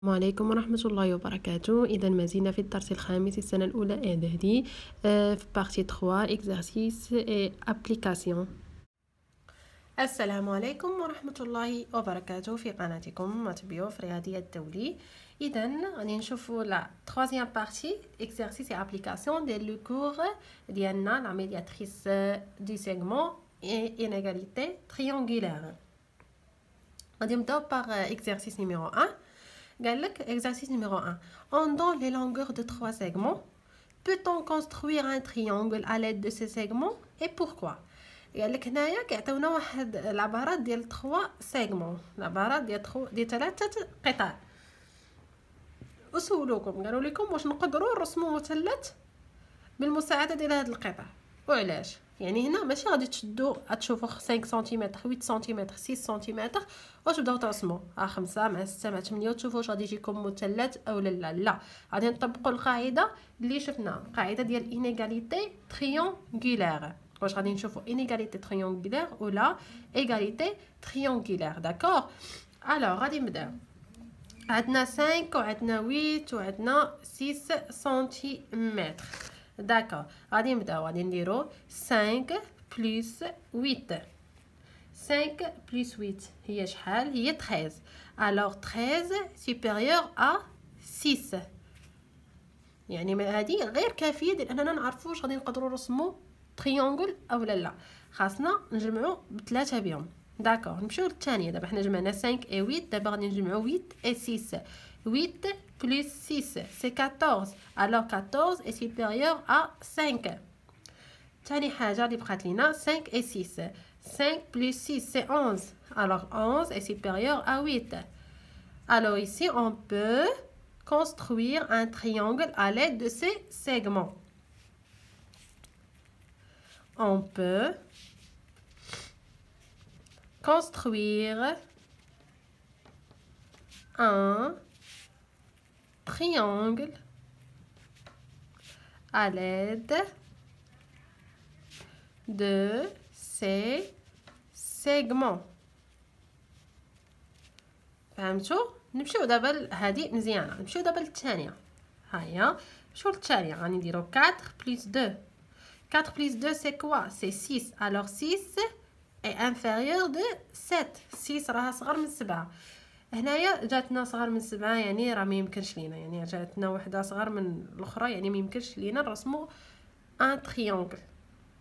عليكم ورحمة الله وبركاته. إذا ما زلنا في الدرس الخامس السنة الأولى إعدادي في بارتي 3 exercice et application. السلام عليكم ورحمة الله وبركاته في قناتكم ماتبيو في رياضيات الدولي. إذا غادي نشوفوا لا troisième partie exercice et application ديال لو كور ديالنا لا médiatrice du segment et inégalité triangulaire. غادي نبداو par exercice numéro 1. Exercice numéro 1. En donne les longueurs de 3 segments. Peut-on construire un triangle à l'aide de ces segments et pourquoi? قال لك هنايا كيعطيونا واحد العبارات ديال 3 سيغمون، العبارات ديال 3 قطع، وسولوكم قالوا لكم واش نقدروا نرسموا مثلث بالمساعده ديال هاد القطع وعلاش. يعني هنا ماشي غادي تشوفوا 5 سنتيمتر 8 سنتيمتر 6 سنتيمتر وتبداو ترسموا 5 مع 6 مع 8 وتشوفوا واش غادي يجيكم مثلث او لا غادي نطبقوا القاعده اللي شفنا، القاعده ديال انيغاليتي تريونغولير. واش غادي نشوفوا انيغاليتي تريونغولير ولا ايغاليتي تريونغولير. داكوغ الوغ غادي نبداو. عندنا 5 وعندنا 8 وعندنا 6 سنتيمتر. داكوغ غادي نبداو، غادي نديرو 5 بلس 8. 5 بلس 8 هي شحال؟ هي 13. الوغ 13 سوبيريور ا 6. يعني هذه غير كافيه ديال اننا نعرفوا واش غادي نقدروا نرسموا تريونغل او لا. خاصنا نجمعوا بثلاثه بهم. داكوغ نمشيو للثانيه. دابا حنا جمعنا 5 و 8، دابا غادي نجمعوا 8 و 6. 8 plus 6 c'est 14. alors 14 est supérieur à 5. ثاني حاجه اللي بقات لينا 5 et 6. 5 plus 6 c'est 11. alors 11 est supérieur à 8. alors ici on peut construire un triangle à l'aide de ces segments. On peut construire un triangle à l'aide de ces segments. فهمتوا؟ نمشيو دابا لهادي مزيانه. نمشيو دابا للثانيه. هيا نمشيو للثانيه. غادي نديرو 4 plus 2. 4 plus 2 c'est quoi? C'est 6. alors 6 est inférieur de 7. 6 راها صغر من 7. هنايا جاتنا صغر من 7 يعني راه ما يمكنش لينا، يعني جاتنا وحده صغر من الاخرى يعني ما يمكنش لينا نرسموا ان تريونغل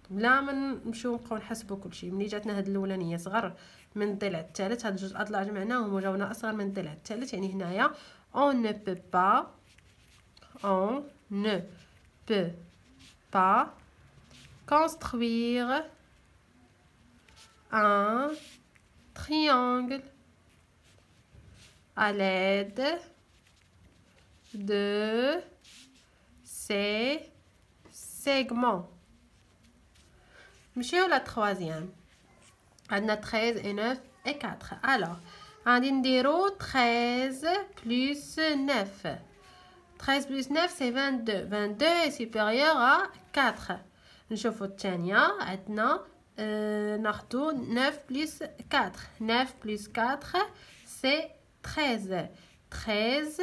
بلا ما نمشيو نبقاو نحسبوا كلشي. ملي جاتنا هاد الاولانيه صغر من الضلع الثالث، هاد الجوج اضلاع جمعناهم وجاونا اصغر من الضلع الثالث، يعني هنايا on ne peut pas construire un triangle à l'aide de ces segments. نمشيو لا troisième. عندنا 13 et 9 et 4. alors غادي نديرو 13 plus 9. 13 plus 9 c'est 22. 22 est supérieur à 4. نشوفو الثانية. عندنا ناخدو 9 plus 4. 9 plus 4 c'est 13. 13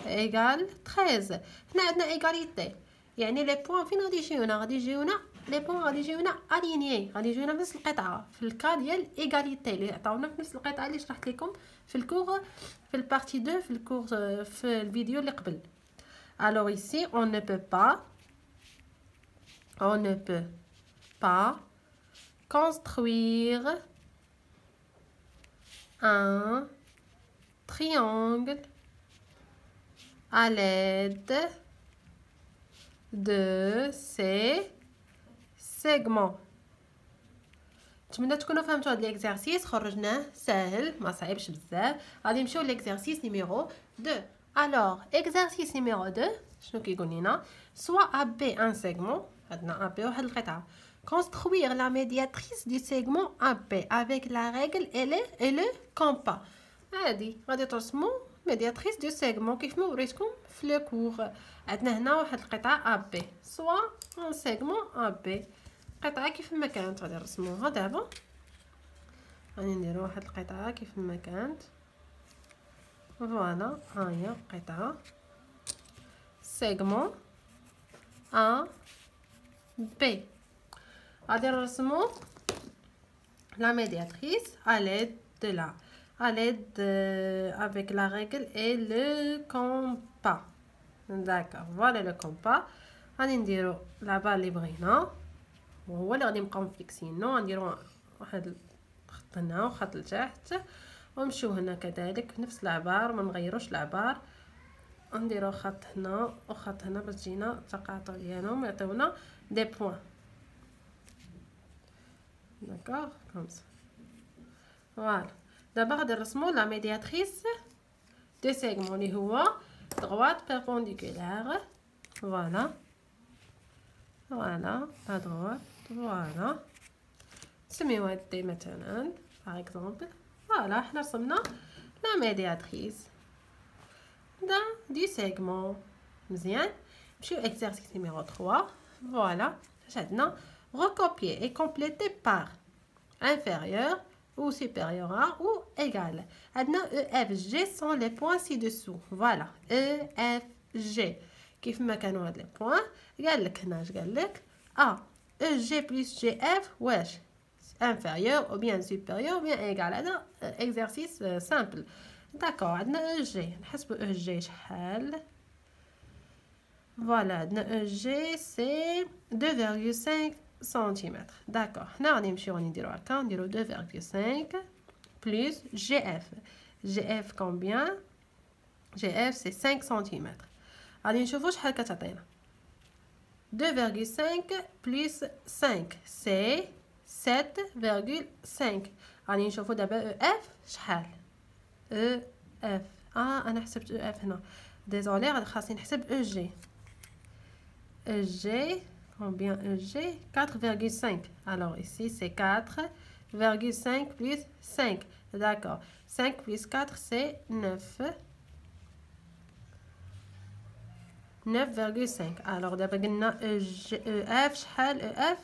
égale 13. هنا عندنا ايغاليتي، يعني لي بوين فين غادي يجيونا؟ غادي يجيونا لي بوين غادي يجيونا الينيي، غادي يجيونا في نفس القطعه في الكا ديال ايغاليتي اللي عطاونا في نفس القطعه اللي شرحت لكم في الكور في البارتي 2 في الكور في الفيديو اللي قبل. alors ici on ne peut pas construire un triangle à l'aide de ces segments. نتمنى تكونوا فهمتوا هذا الاكزرسيس، خرجناه سهل ما صعيبش بزاف. غادي نمشيو للاكزرسيس نيميرو 2. alors exercice numéro 2 شنو كيقول لنا؟ soit AB un segment، عندنا AB واحد القطعه، construire la médiatrice du segment AB avec la règle et le compas. عادي غادي ترسموا médiatrice du segment كيف ما وريتكم في لو كور. عندنا هنا واحد القطعه AB soit un segment AB، قطعه كيف ما كانت غادي نرسموها. دابا غادي نديرو واحد القطعه كيف ما كانت فوالا ها هي قطعة سيغمون A B. غادي نرسمو la médiatrice à l'aide de avec la règle et le compas. D'accord, voilà le compas. غادي نديرو العبار اللي بغينا وهو اللي غادي نبقاو مفليكسينو. غنديرو واحد خط هنا وخط لتحت ونمشيو هنا كذلك في نفس العبار، ما نغيروش العبار. نديرو خط هنا وخط هنا باش تجينا التقاطع ديالهم يعطيونا دي بوين. داكوغ كوم سا. فوالا دابا غادي نرسمو لا ميدياتريس دو سيغمون اللي هو droite perpendiculaire. فوالا فوالا لا droite. فوالا نسميوها دي مثلا باغ اكزومبل. فوالا حنا رسمنا لا ميدياتريس du segment. مزيان نمشيو exercice numéro 3. voilà اش عندنا recopier et compléter par inférieur ou supérieur à ou égal. عندنا E F G sont les points ci-dessous. voilà E F G كيف ما كانوا هاد لي بوين. قال لك هنا اش قال لك A E G plus G F واش inférieur ou bien supérieur ou bien égal. هذا exercice simple. داكوغ عندنا او جي نحسبو او جي شحال. فوالا عندنا او جي سي 2.5 سنتيمتر. داكوغ حنا غادي نمشيو غادي نديرو هكا نديرو 2.5 بلس جي اف. جي اف كومبيان؟ جي اف سي 5 سنتيمتر. غادي نشوفو شحال كتعطينا 2.5 بلس 5 سي 7.5. غادي نشوفو دابا او اف شحال E F. انا حسبت E F هنا désolé. غادي خاصني نحسب E G. E G combien E G 4.5. alors ici c'est 4.5 plus 5. d'accord 5 plus 4 c'est 9. 9.5. alors d'abord قلنا E F شحال E F.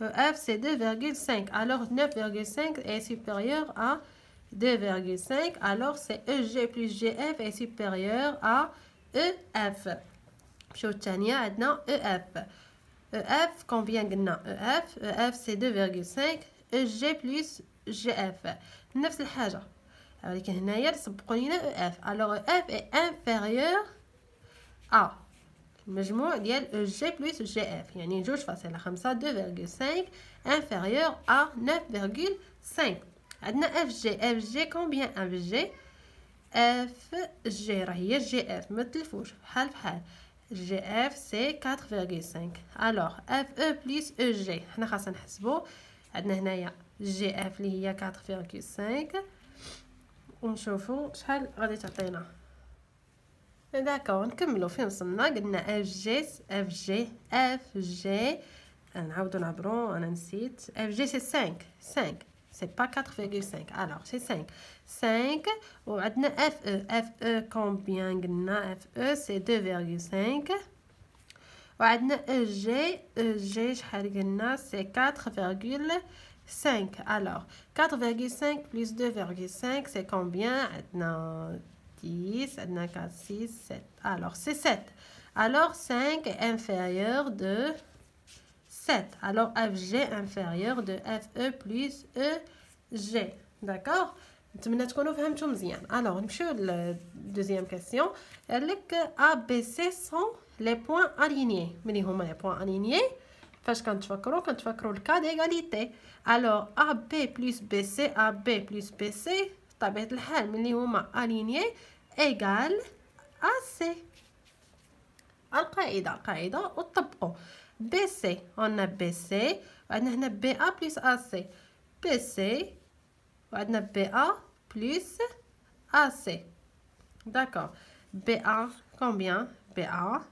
E F c'est 2.5. alors 9.5 est supérieur à 2.5. alors c'est EG plus GF est supérieur à EF. نمشيو الثانية عندنا EF. EF combien قلنا EF c'est 2.5 EG plus GF نفس الحاجة ولكن هنايا سبقوا لينا EF. alors EF est inférieur à المجموع ديال EG plus GF يعني 2.5 2.5 inférieur à 9.5. عندنا اف جي كومبيان اف جي راه هي جي اف ما تلفوش بحال جي اف سي 4.5. الوغ اف او بلس او جي حنا خاصنا نحسبو. عندنا هنايا جي اف اللي هي 4.5 ونشوفو شحال غادي تعطينا. داكور نكملو فين وصلنا. قلنا اف جي نعاودو نعبرو انا نسيت. اف جي سي 5 c'est pas 4.5. alors c'est 5 وعندنا اف او combien قلنا اف او c'est 2.5 وعندنا او جي شحال قلنا c'est 4.5. alors 4.5 plus 2.5 c'est combien عندنا 10 عندنا 4 6 7 alors c'est 7. alors 5 est inférieur de 7. alors FG inférieur de FE plus EG. d'accord نتمنى تكونوا فهمتوا مزيان. alors نمشيو للدوزيام كيسيون. قال لك A B C sont les points alignés. ملي هما les points alignés فاش كنتفكروا الكا ديغاليتي. alors AB plus BC AB plus BC بطبيعه الحال ملي هما alignés égal AC. القاعده وطبقوا BC on a BC وعندنا هنا BA plus AC. BC وعندنا BA plus AC. d'accord BA combien BA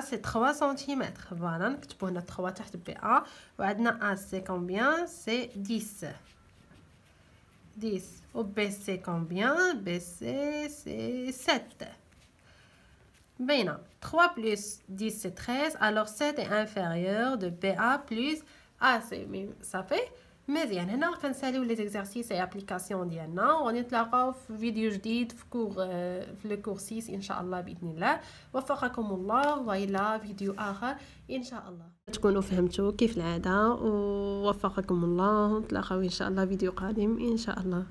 c'est 3 cm. voilà نكتبو هنا 3 تحت BA وعندنا AC combien c'est 10 و BC combien BC c'est 7. Bien, 3 plus 10 c'est 13, alors 7 est inférieur de BA plus AC. Mais ça fait مزيان. هنا كنساليو لي زيكزارسيس اي ابليكاسيون ديالنا، وغادي نتلاقاو في فيديو جديد في كور في لو كور 6 ان شاء الله باذن الله. وفقكم الله، والى فيديو اخر ان شاء الله. تكونوا فهمتوا كيف العاده، ووفقكم الله. نتلاقاو ان شاء الله فيديو قادم ان شاء الله.